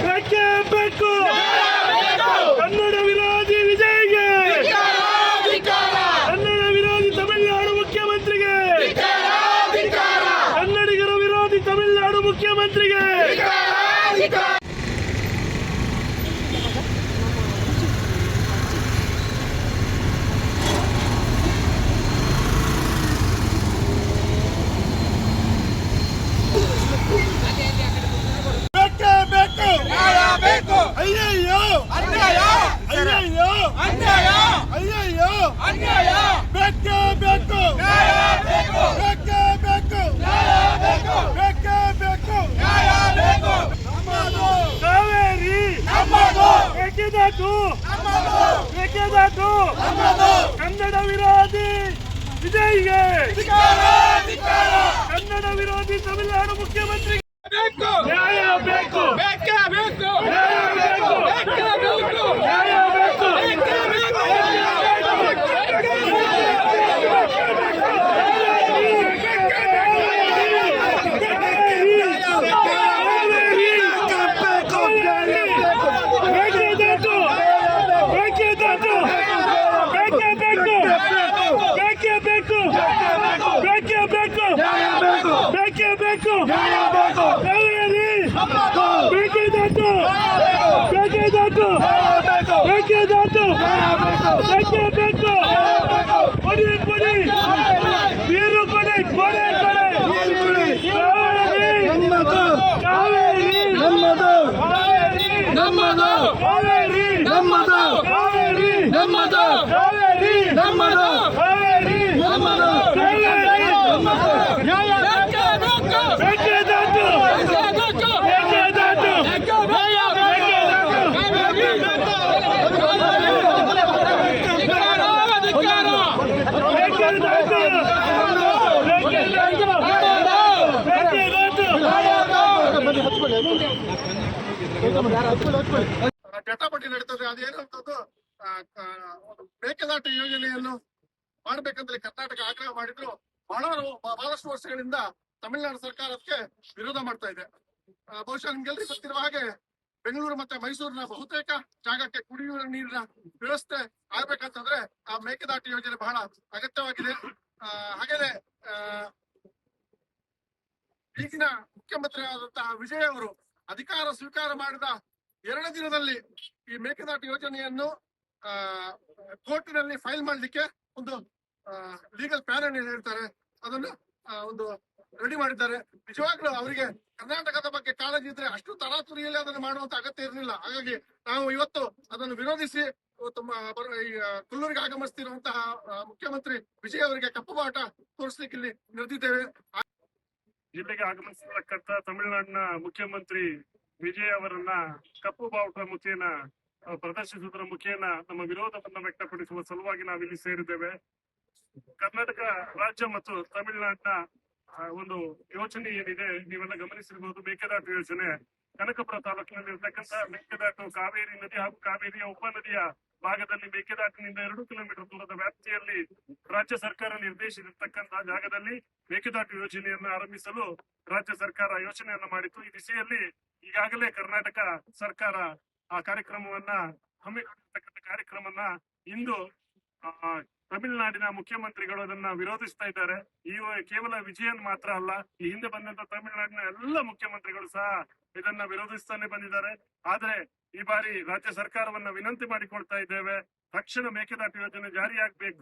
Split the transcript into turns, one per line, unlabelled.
ಬೇಕೇ ಬೇಕು ಕನ್ನಡ ವಿರೋಧಿ ವಿಜಯ್ಗೆ, ಕನ್ನಡ ವಿರೋಧಿ ತಮಿಳುನಾಡು ಮುಖ್ಯಮಂತ್ರಿಗೆ, ಕನ್ನಡಿಗರ ವಿರೋಧಿ ತಮಿಳುನಾಡು ಮುಖ್ಯಮಂತ್ರಿಗೆ. ಅಯ್ಯಯ್ಯೋ ಅನ್ಯಾಯ, ಅಯ್ಯಯ್ಯೋ ಅನ್ಯಾಯ, ಅಯ್ಯಯ್ಯೋ ಅನ್ಯಾಯ. ಬೇಕೇ ಬೇಕು ನ್ಯಾಯ ಬೇಕು, ಬೇಕೇ ಬೇಕು ನ್ಯಾಯ ಬೇಕು, ಬೇಕೇ ಬೇಕು ನ್ಯಾಯ ಬೇಕು. ನಮ್ಮದು ಕಾವೇರಿ, ನಮ್ಮದು ಮೇಕೆದಾಟು, ನಮ್ಮದು ಮೇಕೆದಾಟು, ನಮ್ಮದು ಕನ್ನಡ ವಿರೋಧಿ ವಿಜಯ್ಗೆ, ಕನ್ನಡ ವಿರೋಧಿ ತಮಿಳುನಾಡು ಮುಖ್ಯಮಂತ್ರಿ ಬೇಕು ನ್ಯಾಯ ಬೇಕು, ಬೇಕೇ ಬೇಕು ನ್ಯಾಯ ಬೇಕು, ಬೇಕೇ ಬೇಕು ನ್ಯಾಯ ಬೇಕು, ಬೇಕೇ ಬೇಕು ಜಟಾಪಟಿ ನಡೀತದೆ. ಅದೇನಂತದ್ದು ಮೇಕೆದಾಟು ಯೋಜನೆಯನ್ನು ಮಾಡ್ಬೇಕಂದ್ರೆ ಕರ್ನಾಟಕ ಆಗ್ರಹ ಮಾಡಿದ್ರು. ಬಹಳಷ್ಟು ವರ್ಷಗಳಿಂದ ತಮಿಳುನಾಡು ಸರ್ಕಾರಕ್ಕೆ ವಿರೋಧ ಮಾಡ್ತಾ ಇದೆ. ಬಹುಶಃ ನಿಮ್ಗೆಲ್ರಿಗೂ ಗೊತ್ತಿರುವ ಹಾಗೆ ಬೆಂಗಳೂರು ಮತ್ತೆ ಮೈಸೂರಿನ ಬಹುತೇಕ ಜಾಗಕ್ಕೆ ಕುಡಿಯುವ ನೀರಿನ ವ್ಯವಸ್ಥೆ ಆಗ್ಬೇಕಂತಂದ್ರೆ ಆ ಮೇಕೆದಾಟು ಯೋಜನೆ ಬಹಳ ಅಗತ್ಯವಾಗಿದೆ. ಹಾಗೇನೆ ಈಗಿನ ಮುಖ್ಯಮಂತ್ರಿ ಆದಂತಹ ವಿಜಯ್ ಅವರು ಅಧಿಕಾರ ಸ್ವೀಕಾರ ಮಾಡಿದ 2 ದಿನದಲ್ಲಿ ಈ ಮೇಕೆದಾಟು ಯೋಜನೆಯನ್ನು ಕೋರ್ಟಿನಲ್ಲಿ ಫೈಲ್ ಮಾಡ್ಲಿಕ್ಕೆ ಒಂದು ಲೀಗಲ್ ಪ್ಲಾನ್ ಅನ್ನು ಹೇಳ್ತಾರೆ, ಅದನ್ನು ಒಂದು ರೆಡಿ ಮಾಡಿದ್ದಾರೆ. ನಿಜವಾಗ್ಲೂ ಅವರಿಗೆ ಕರ್ನಾಟಕದ ಬಗ್ಗೆ ಕಾಳಜಿ ಇದ್ರೆ ಅಷ್ಟು ತರಾತುರಿಯಲ್ಲಿ ಅದನ್ನು ಮಾಡುವಂತ ಅಗತ್ಯ ಇರಲಿಲ್ಲ. ಹಾಗಾಗಿ ನಾವು ಇವತ್ತು ಅದನ್ನು ವಿರೋಧಿಸಿ ಕುಲ್ಲೂರಿಗೆ ಆಗಮಿಸ್ತಿರುವಂತಹ ಮುಖ್ಯಮಂತ್ರಿ ವಿಜಯ್ ಅವರಿಗೆ ಕಪ್ಪು ಬಾಟ ತೋರಿಸ್ಲಿಕ್ಕೆ ಇಲ್ಲಿ ನಡೆದಿದ್ದೇವೆ.
ಜಿಲ್ಲೆಗೆ ಆಗಮಿಸಿರ್ತಕ್ಕಂಥ ತಮಿಳುನಾಡಿನ ಮುಖ್ಯಮಂತ್ರಿ ವಿಜಯ್ ಅವರನ್ನ ಕಪ್ಪು ಬಾವುಟ ಮುಖೇನ ಪ್ರದರ್ಶಿಸುವುದರ ಮುಖೇನ ನಮ್ಮ ವಿರೋಧವನ್ನ ವ್ಯಕ್ತಪಡಿಸುವ ಸಲುವಾಗಿ ನಾವಿಲ್ಲಿ ಸೇರಿದ್ದೇವೆ. ಕರ್ನಾಟಕ ರಾಜ್ಯ ಮತ್ತು ತಮಿಳುನಾಡಿನ ಒಂದು ಯೋಜನೆ ಏನಿದೆ ನೀವೆಲ್ಲ ಗಮನಿಸಿರಬಹುದು. ಮೇಕೆದಾಟು ಯೋಜನೆ ಕನಕಪುರ ತಾಲೂಕಿನಲ್ಲಿ ಇರತಕ್ಕಂಥ ಮೇಕೆದಾಟು ಕಾವೇರಿ ನದಿ ಹಾಗೂ ಕಾವೇರಿಯ ಉಪನದಿಯ ಭಾಗದಲ್ಲಿ ಮೇಕೆದಾಟಿನಿಂದ 2 ಕಿಲೋಮೀಟರ್ ದೂರದ ವ್ಯಾಪ್ತಿಯಲ್ಲಿ ರಾಜ್ಯ ಸರ್ಕಾರ ನಿರ್ದೇಶಿಸಿರ್ತಕ್ಕಂತಹ ಜಾಗದಲ್ಲಿ ಮೇಕೆದಾಟು ಯೋಜನೆಯನ್ನು ಆರಂಭಿಸಲು ರಾಜ್ಯ ಸರ್ಕಾರ ಯೋಜನೆಯನ್ನ ಮಾಡಿತ್ತು. ಈ ದಿಸೆಯಲ್ಲಿ ಈಗಾಗಲೇ ಕರ್ನಾಟಕ ಸರ್ಕಾರ ಆ ಕಾರ್ಯಕ್ರಮವನ್ನ ಹಮ್ಮಿಕೊಂಡಿರ್ತಕ್ಕಂಥ ಕಾರ್ಯಕ್ರಮವನ್ನ ಇಂದು ತಮಿಳುನಾಡಿನ ಮುಖ್ಯಮಂತ್ರಿಗಳು ಅದನ್ನ ವಿರೋಧಿಸ್ತಾ ಇದ್ದಾರೆ. ಈ ಕೇವಲ ವಿಜಯನ್ ಮಾತ್ರ ಅಲ್ಲ, ಈ ಹಿಂದೆ ಬಂದಂತ ತಮಿಳುನಾಡಿನ ಎಲ್ಲ ಮುಖ್ಯಮಂತ್ರಿಗಳು ಸಹ ಇದನ್ನ ವಿರೋಧಿಸ್ತಾನೆ ಬಂದಿದ್ದಾರೆ. ಆದ್ರೆ ಈ ಬಾರಿ ರಾಜ್ಯ ಸರ್ಕಾರವನ್ನ ವಿನಂತಿ ಮಾಡಿಕೊಳ್ತಾ ಇದ್ದೇವೆ, ತಕ್ಷಣ ಮೇಕೆದಾಟು ಯೋಜನೆ ಜಾರಿಯಾಗಬೇಕು.